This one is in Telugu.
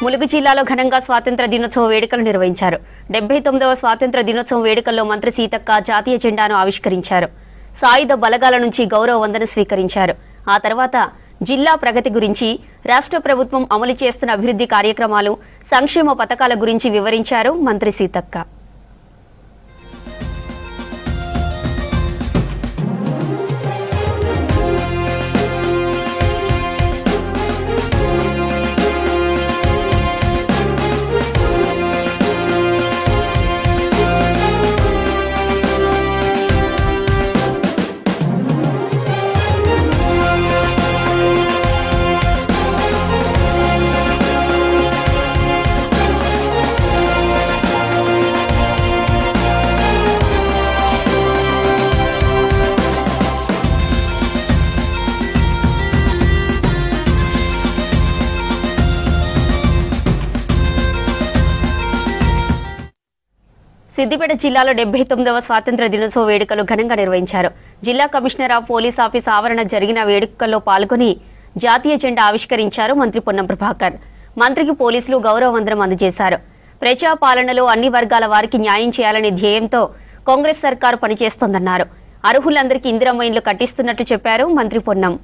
ములుగు జిల్లాలో ఘనంగా స్వాతంత్ర దినోత్సవ వేడుకలు నిర్వహించారు. 79వ స్వాతంత్ర దినోత్సవం వేడుకల్లో మంత్రి సీతక్క జాతీయ జెండాను ఆవిష్కరించారు. సాయుధ బలగాల నుంచి గౌరవ వందన స్వీకరించారు. ఆ తర్వాత జిల్లా ప్రగతి గురించి, రాష్ట్ర ప్రభుత్వం అమలు చేస్తున్న అభివృద్ధి కార్యక్రమాలు, సంక్షేమ పథకాల గురించి వివరించారు మంత్రి సీతక్క. సిద్దిపేట జిల్లాలో 79వ స్వాతంత్ర దినోత్సవ వేడుకలు ఘనంగా నిర్వహించారు. జిల్లా కమిషనర్ ఆఫ్ పోలీస్ ఆఫీస్ ఆవరణ జరిగిన వేడుకల్లో పాల్గొని జాతీయ జెండా ఆవిష్కరించారు మంత్రి పొన్నం ప్రభాకర్. మంత్రికి పోలీసులు గౌరవ వందనం అందజేశారు. ప్రజా పాలనలో అన్ని వర్గాల వారికి న్యాయం చేయాలనే ధ్యేయంతో కాంగ్రెస్ సర్కారు పనిచేస్తోందన్నారు. అర్హులందరికీ ఇందిరమ్మ ఇండ్లు కట్టిస్తున్నట్టు చెప్పారు మంత్రి పొన్నం.